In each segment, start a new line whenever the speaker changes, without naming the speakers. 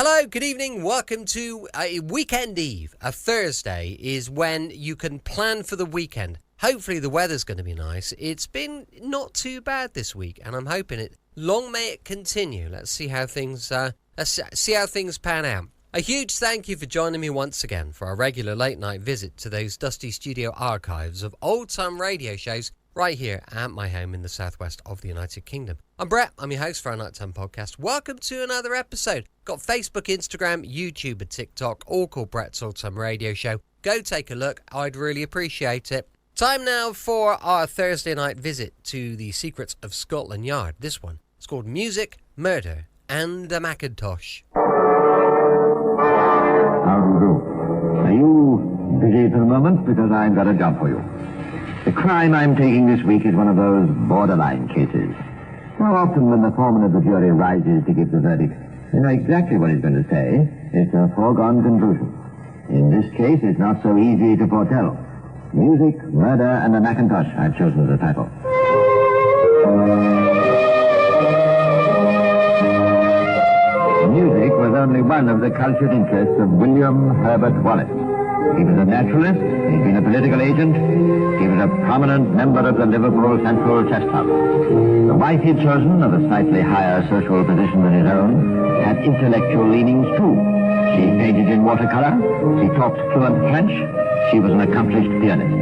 Hello, good evening, welcome to a weekend eve. A Thursday is when you can plan for the weekend. Hopefully the weather's going to be nice. It's been not too bad this week, and I'm hoping it. Long may it continue. Let's see how things pan out. A huge thank you for joining me once again for our regular late night visit to those dusty studio archives of old time radio shows right here at my home in the southwest of the United Kingdom. I'm Brett, I'm your host for our Nighttime Podcast. Welcome to another episode. Got Facebook, Instagram, YouTube and TikTok, all called Brett's Old Time Radio Show. Go take a look, I'd really appreciate it. Time now for our Thursday night visit to the secrets of Scotland Yard. This one is called Music, Murder and the Mackintosh.
How do you do? Are you busy for a moment? Because I've got a job for you. The crime I'm taking this week is one of those borderline cases. How often when the foreman of the jury rises to give the verdict, you know exactly what he's going to say. It's a foregone conclusion. In this case, it's not so easy to foretell. Music, Murder, and the Mackintosh I've chosen as the title. Music was only one of the cultured interests of William Herbert Wallace. He was a naturalist, he'd been a political agent, he was a prominent member of the Liverpool Central Chess Club. The wife he'd chosen, of a slightly higher social position than his own, had intellectual leanings too. She painted in watercolor, she talked fluent French, she was an accomplished pianist.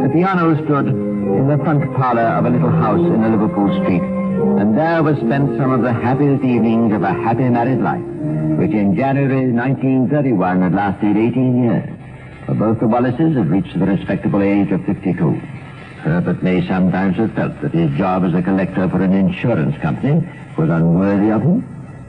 The piano stood in the front parlor of a little house in a Liverpool street, and there was spent some of the happiest evenings of a happy married life, which in January 1931 had lasted 18 years. For both the Wallaces had reached the respectable age of 52. Herbert may sometimes have felt that his job as a collector for an insurance company was unworthy of him.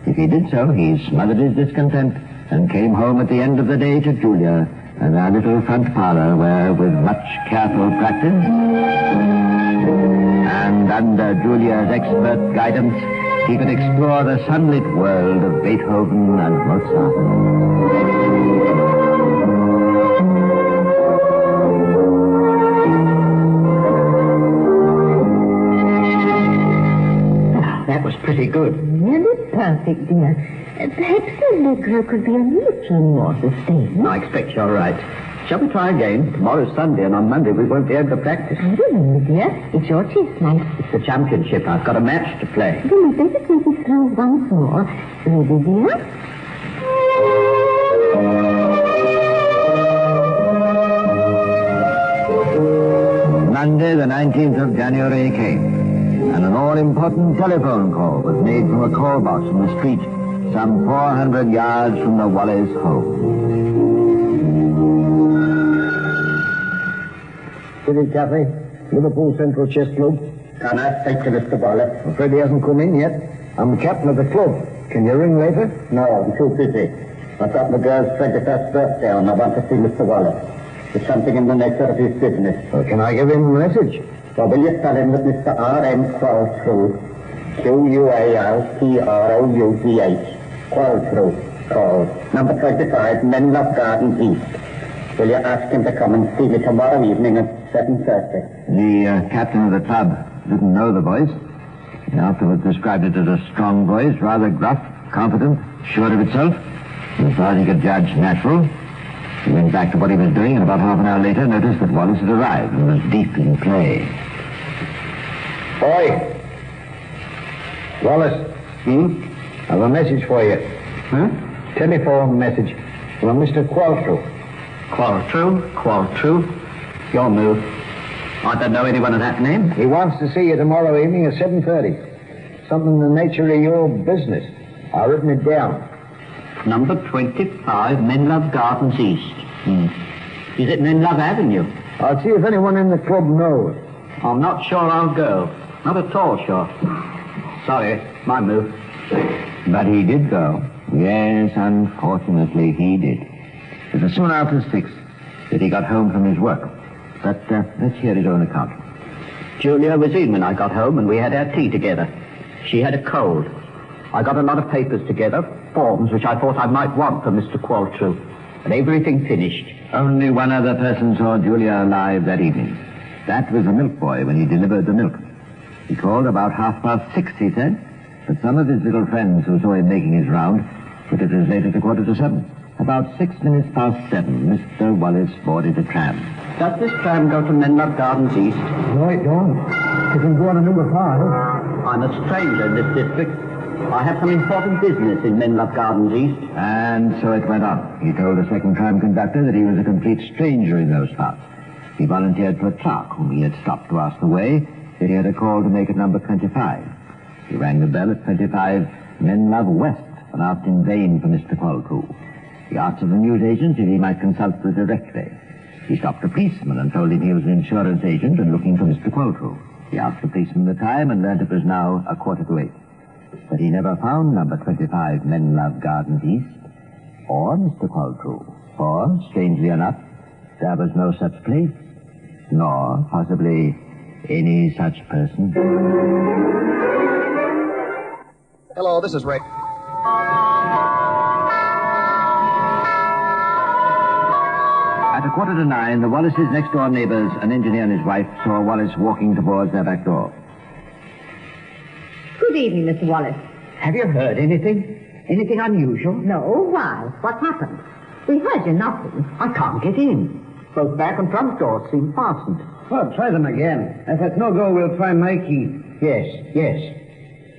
If he did so, he smothered his discontent and came home at the end of the day to Julia and our little front parlor where, with much careful practice and under Julia's expert guidance, he could explore the sunlit world of Beethoven and Mozart. That was pretty good.
Really perfect, dear. Perhaps the Allegro could be a little more sustained.
I expect you're right. Shall we try again? Tomorrow's Sunday, and on Monday we won't be able to practice.
Really, dear? It's your chess night.
It's the championship. I've got a match to play.
Then we'd better take it through once more. Ready, dear?
Monday, the 19th of January came, and an all-important telephone call was made from a call box in the street some 400 yards from the Wallace home.
City Cafe, Liverpool Central Chess Club.
Can I speak to Mr. Wallace?
I'm afraid he hasn't come in yet. I'm the captain of the club. Can you ring later?
No, I'm too busy. I've got the girl's 21st birthday and I want to see Mr. Wallace. There's something in the nature of his business.
Well, can I give him a message?
Well, will you tell him that Mr. R.M. Qualtrough, Qualtrough, Qualtrough, calls, number 25, Menlove Gardens East. Will you ask him to come and see me tomorrow evening at 7:30? The captain of the club didn't know the voice. He afterwards described it as a strong voice, rather gruff, confident, sure of itself. As far as he could judge, natural. He went back to what he was doing, and about half an hour later noticed that Wallace had arrived and was deep in play.
Boy! Wallace. I have a message for you.
Huh?
Telephone message from Mr. Qualtrough.
Qualtrough. Your move. I don't know anyone of that name.
He wants to see you tomorrow evening at 7:30. Something in the nature of your business. I've written it down.
Number 25, Menlove Gardens East. Is it Menlove Avenue?
I'll see if anyone in the club knows.
I'm not sure I'll go. Not at all sure. Sorry, my move. But he did go. Yes, unfortunately he did. It was soon after 6 that he got home from his work. But let's hear his own account. Julia was in when I got home and we had our tea together. She had a cold. I got a lot of papers together, forms which I thought I might want for Mr. Qualtrough, and everything finished. Only one other person saw Julia alive that evening. That was the milk boy when he delivered the milk. He called about 6:30, he said, but some of his little friends who saw him making his round but it was late at 7:15. About 6 minutes past 7, Mr. Wallace boarded a tram.
Does this tram go to Menlove Gardens East?
No, it don't. It can go on a number 5.
I'm a stranger in this district. I have some important business in Menlove Gardens East.
And so it went on. He told the second tram conductor that he was a complete stranger in those parts. He volunteered for a clerk whom he had stopped to ask the way, that he had a call to make at number 25. He rang the bell at 25 Menlove West and asked in vain for Mr. Qualtrue. He asked of the newsagent if he might consult the directory. He stopped a policeman and told him he was an insurance agent and looking for Mr. Qualtrue. He asked the policeman the time and learned it was now 7:45. But he never found number 25 Menlove Gardens East or Mr. Qualtrue. For, strangely enough, there was no such place, nor possibly any such person.
Hello, this is Ray.
At 8:45, the Wallaces' next-door neighbors, an engineer and his wife, saw Wallace walking towards their back door.
Good evening, Mr. Wallace.
Have you heard anything? Anything unusual?
No, why? What happened? We heard you knocking.
I can't get in. Both back and front doors seem fastened.
Well, try them again. If it's no go, we'll try my key.
Yes.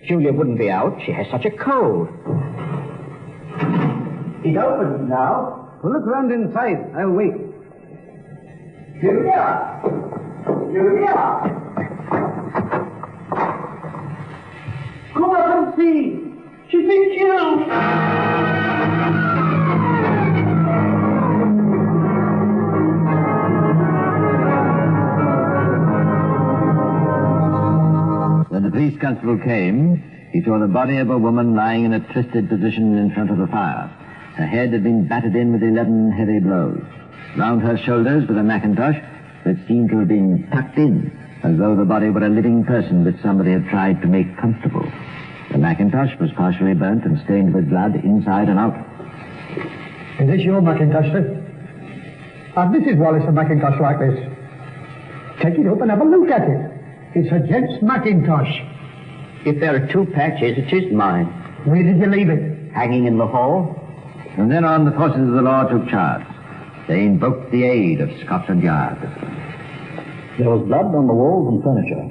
Julia wouldn't be out. She has such a cold. It opens now.
Well, look round inside. I'll wait.
Julia! Come up and see. She's been killed.
When the police constable came, he saw the body of a woman lying in a twisted position in front of the fire. Her head had been battered in with 11 heavy blows. Round her shoulders was a Mackintosh that seemed to have been tucked in, as though the body were a living person that somebody had tried to make comfortable. The Mackintosh was partially burnt and stained with blood inside and out.
Is this your Mackintosh, sir? And Mrs. Wallace a Mackintosh like this? Take it up and have a look at it. It's a gent's Mackintosh.
If there are 2 patches, it is mine.
Where did you leave it?
Hanging in the hall.
From then on, the forces of the law took charge. They invoked the aid of Scotland Yard.
There was blood on the walls and furniture,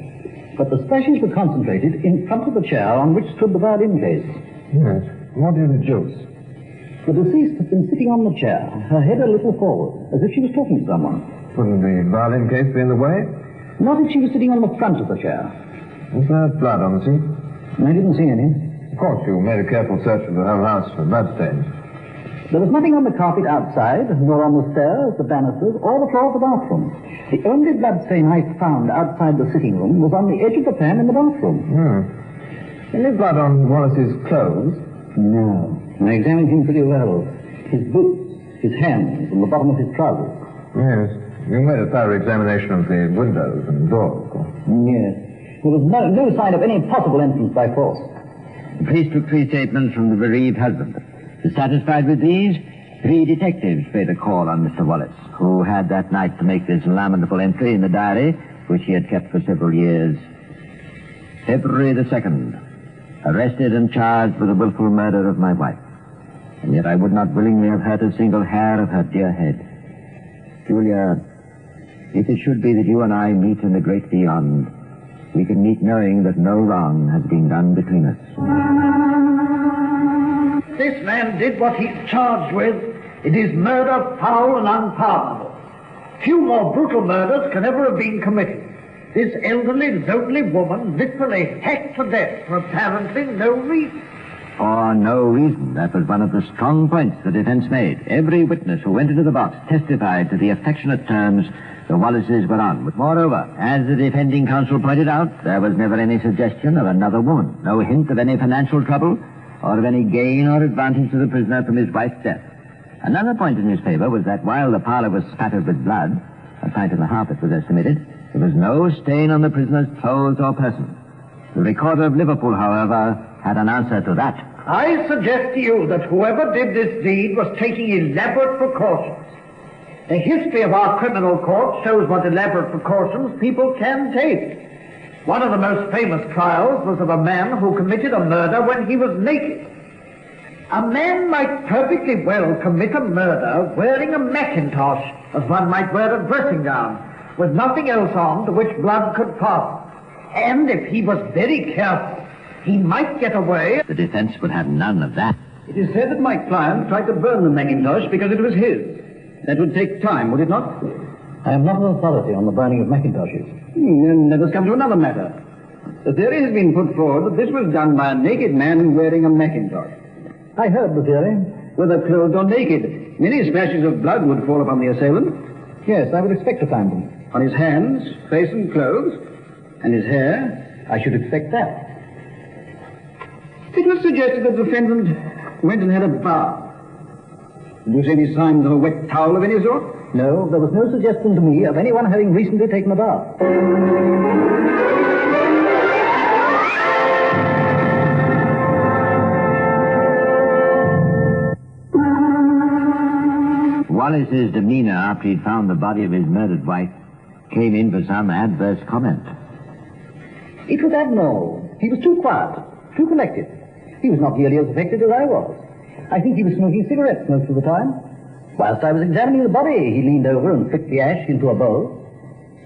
but the splashes were concentrated in front of the chair on which stood the violin case.
Yes. What do you deduce?
The deceased had been sitting on the chair, her head a little forward, as if she was talking to someone.
Wouldn't the violin case be in the way?
Not if she was sitting on the front of the chair.
Was there blood on the seat?
I didn't see any.
Of course, you made a careful search of the whole house for blood stains.
There was nothing on the carpet outside, nor on the stairs, the banisters, or the floor of the bathroom. The only blood stain I found outside the sitting room was on the edge of the pan in the bathroom.
Any blood on Wallace's clothes?
No. I examined him pretty well. His boots, his hands, and the bottom of his trousers.
Yes. You made a thorough examination of the windows and doors, of course.
Yes. There was no sign of any possible entrance by force.
The police took 3 statements from the bereaved husband. Dissatisfied with these, 3 detectives paid a call on Mr. Wallace, who had that night to make this lamentable entry in the diary, which he had kept for several years. February the 2nd, arrested and charged with the willful murder of my wife. And yet I would not willingly have hurt a single hair of her dear head. Julia, if it should be that you and I meet in the great beyond, we can meet knowing that no wrong has been done between us.
This man did what he's charged with. It is murder, foul and unpardonable. Few more brutal murders can ever have been committed. This elderly, lonely woman literally hacked to death for apparently no reason.
For no reason. That was one of the strong points the defense made. Every witness who went into the box testified to the affectionate terms the Wallaces were on. But moreover, as the defending counsel pointed out, there was never any suggestion of another woman, no hint of any financial trouble, or of any gain or advantage to the prisoner from his wife's death. Another point in his favor was that while the parlor was spattered with blood, 1.5 pints it was estimated, there was no stain on the prisoner's clothes or person. The recorder of Liverpool, however, had an answer to that.
I suggest to you that whoever did this deed was taking elaborate precautions. The history of our criminal court shows what elaborate precautions people can take. One of the most famous trials was of a man who committed a murder when he was naked. A man might perfectly well commit a murder wearing a Mackintosh, as one might wear a dressing gown, with nothing else on to which blood could pass. And if he was very careful, he might get away.
The defense would have none of that.
It is said that my client tried to burn the Mackintosh because it was his. That would take time, would it not? I am not an authority on the burning of Mackintoshes. Then let us come to another matter. The theory has been put forward that this was done by a naked man wearing a Mackintosh. I heard the theory, whether clothed or naked. Many splashes of blood would fall upon the assailant. Yes, I would expect to find them. On his hands, face and clothes, and his hair, I should expect that. It was suggested that the defendant went and had a bath. Did you see any signs of a wet towel of any sort? No, there was no suggestion to me of anyone having recently taken a bath.
Wallace's demeanor after he'd found the body of his murdered wife came in for some adverse comment.
It was abnormal. He was too quiet, too collected. He was not nearly as affected as I was. I think he was smoking cigarettes most of the time. Whilst I was examining the body, he leaned over and flicked the ash into a bowl.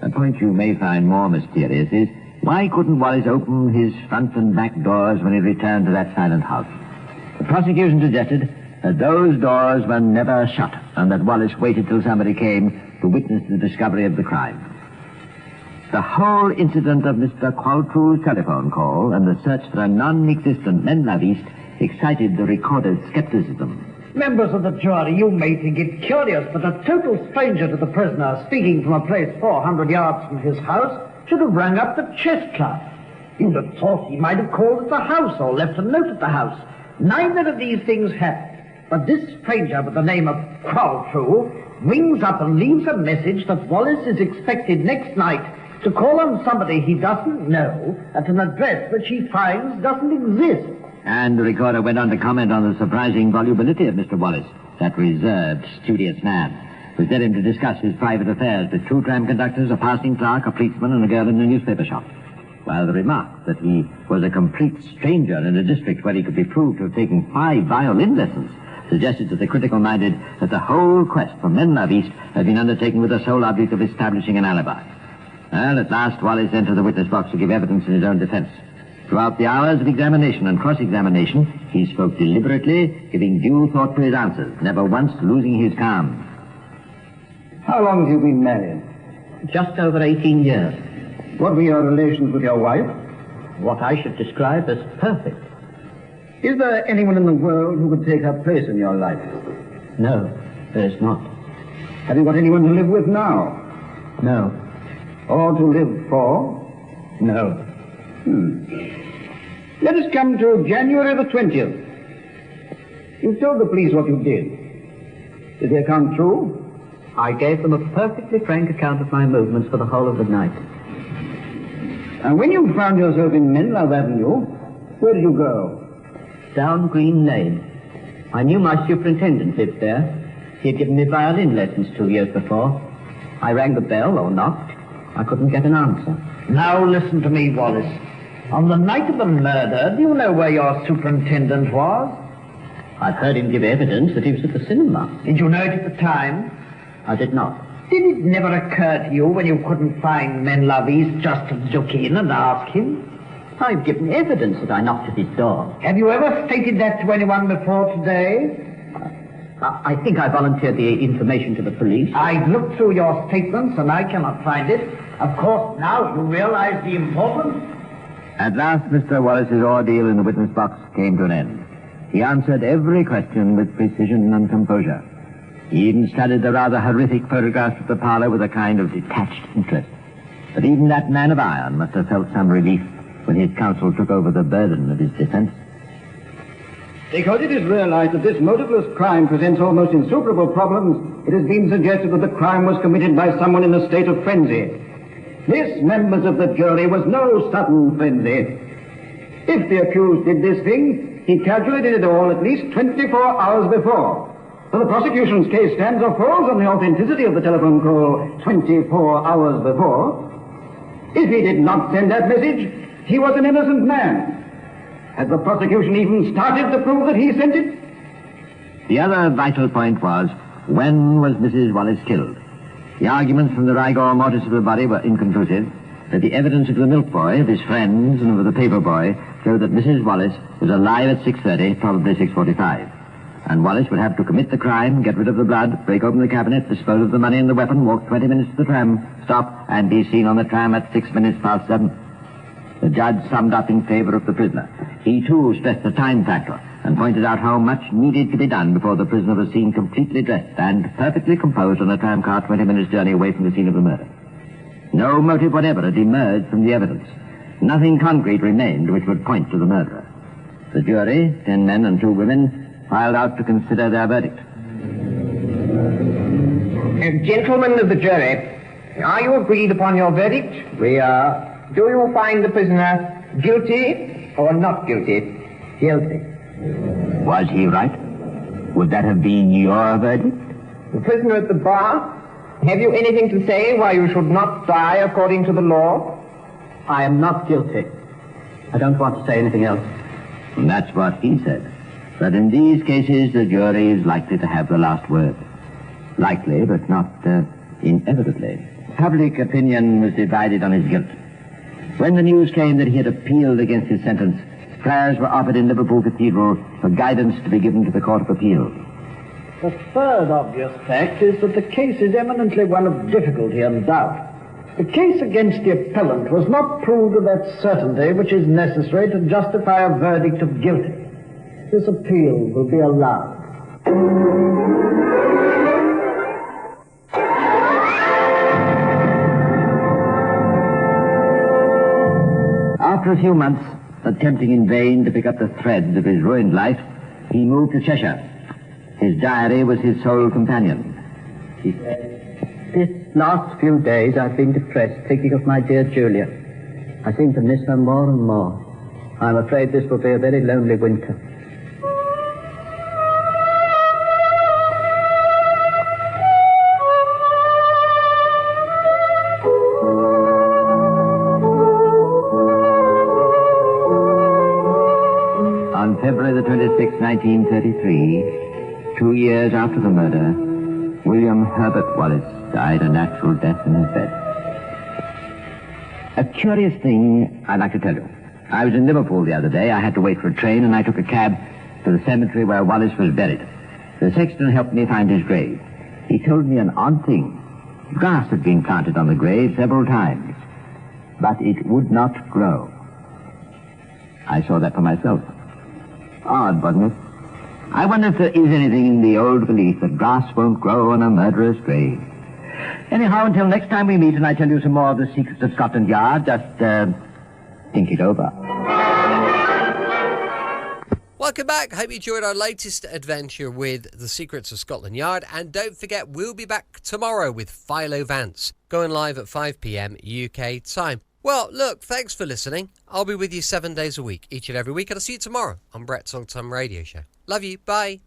A point you may find more mysterious is, why couldn't Wallace open his front and back doors when he returned to that silent house? The prosecution suggested that those doors were never shut, and that Wallace waited till somebody came to witness the discovery of the crime. The whole incident of Mr. Qualtrou's telephone call and the search for a non-existent Menlaviste excited the recorder's skepticism.
Members of the jury, you may think it curious that a total stranger to the prisoner, speaking from a place 400 yards from his house, should have rang up the chess club. You'd have thought he might have called at the house or left a note at the house. Neither of these things happened. But this stranger with the name of Qualtrough rings up and leaves a message that Wallace is expected next night to call on somebody he doesn't know at an address which he finds doesn't exist.
And the recorder went on to comment on the surprising volubility of Mr. Wallace, that reserved, studious man, who led him to discuss his private affairs with 2 tram conductors, a passing clerk, a policeman, and a girl in a newspaper shop. While the remark that he was a complete stranger in a district where he could be proved to have taken 5 violin lessons suggested to the critical-minded that the whole quest for Menlaviste had been undertaken with the sole object of establishing an alibi. Well, at last, Wallace entered the witness box to give evidence in his own defense. Throughout the hours of examination and cross-examination, he spoke deliberately, giving due thought to his answers, never once losing his calm.
How long have you been married?
Just over 18 years.
What were your relations with your wife?
What I should describe as perfect.
Is there anyone in the world who could take her place in your life?
No, there is not.
Have you got anyone to live with now?
No.
Or to live for?
No.
Let us come to January the 20th. You told the police what you did. Is the account true?
I gave them a perfectly frank account of my movements for the whole of the night.
And when you found yourself in Menlove Avenue, where did you go?
Down Green Lane. I knew my superintendent lived there. He had given me violin lessons 2 years before. I rang the bell or knocked. I couldn't get an answer.
Now listen to me, Wallace. On the night of the murder, do you know where your superintendent was?
I've heard him give evidence that he was at the cinema.
Did you know it at the time?
I did not.
Did it never occur to you when you couldn't find Menlaviste just to look in and ask him?
I've given evidence that I knocked at his door.
Have you ever stated that to anyone before today?
I think I volunteered the information to the police.
I've looked through your statements and I cannot find it. Of course, now you realize the importance.
At last, Mr. Wallace's ordeal in the witness box came to an end. He answered every question with precision and composure. He even studied the rather horrific photographs of the parlor with a kind of detached interest. But even that man of iron must have felt some relief when his counsel took over the burden of his defense.
Because it is realized that this motiveless crime presents almost insuperable problems, it has been suggested that the crime was committed by someone in a state of frenzy. This, members of the jury, was no sudden frenzy. If the accused did this thing, he calculated it all at least 24 hours before. So the prosecution's case stands or falls on the authenticity of the telephone call 24 hours before. If he did not send that message, he was an innocent man. Has the prosecution even started to prove that he sent it?
The other vital point was, when was Mrs. Wallace killed? The arguments from the rigor mortis of the body were inconclusive, but the evidence of the milk boy, of his friends, and of the paper boy showed that Mrs. Wallace was alive at 6:30, probably 6:45. And Wallace would have to commit the crime, get rid of the blood, break open the cabinet, dispose of the money and the weapon, walk 20 minutes to the tram, stop, and be seen on the tram at 6 minutes past 7. The judge summed up in favor of the prisoner. He, too, stressed the time factor and pointed out how much needed to be done before the prisoner was seen completely dressed and perfectly composed on a tram car 20 minutes' journey away from the scene of the murder. No motive whatever had emerged from the evidence. Nothing concrete remained which would point to the murderer. The jury, 10 men and 2 women, filed out to consider their verdict.
Gentlemen of the jury, are you agreed upon your verdict?
We are
Do you find the prisoner guilty or not guilty?
guilty.
Was he right? Would that have been your verdict?
The prisoner at the bar, have you anything to say why you should not die according to the law?
I am not guilty. I don't want to say anything else.
And that's what he said. But in these cases, the jury is likely to have the last word. Likely, but not inevitably. Public opinion was divided on his guilt. When the news came that he had appealed against his sentence, prayers were offered in Liverpool Cathedral for guidance to be given to the Court of Appeal.
The third obvious fact is that the case is eminently one of difficulty and doubt. The case against the appellant was not proved with that certainty which is necessary to justify a verdict of guilty. This appeal will be allowed.
After a few months, attempting in vain to pick up the threads of his ruined life, he moved to Cheshire. His diary was his sole companion.
He said, "This last few days I've been depressed, thinking of my dear Julia. I seem to miss her more and more. I'm afraid this will be a very lonely winter."
On February the 26th, 1933, 2 years after the murder, William Herbert Wallace died a natural death in his bed. A curious thing I'd like to tell you. I was in Liverpool the other day. I had to wait for a train, and I took a cab to the cemetery where Wallace was buried. The sexton helped me find his grave. He told me an odd thing. Grass had been planted on the grave several times, but it would not grow. I saw that for myself. Odd, wasn't it? I wonder if there is anything in the old belief that grass won't grow on a murderer's grave. Anyhow, until next time we meet and I tell you some more of the secrets of Scotland Yard, just think it over.
Welcome back. Hope you enjoyed our latest adventure with the secrets of Scotland Yard. And don't forget, we'll be back tomorrow with Philo Vance, going live at 5 p.m. UK time. Well, look, thanks for listening. I'll be with you 7 days a week, each and every week, and I'll see you tomorrow on Brett's Old Time Radio Show. Love you. Bye.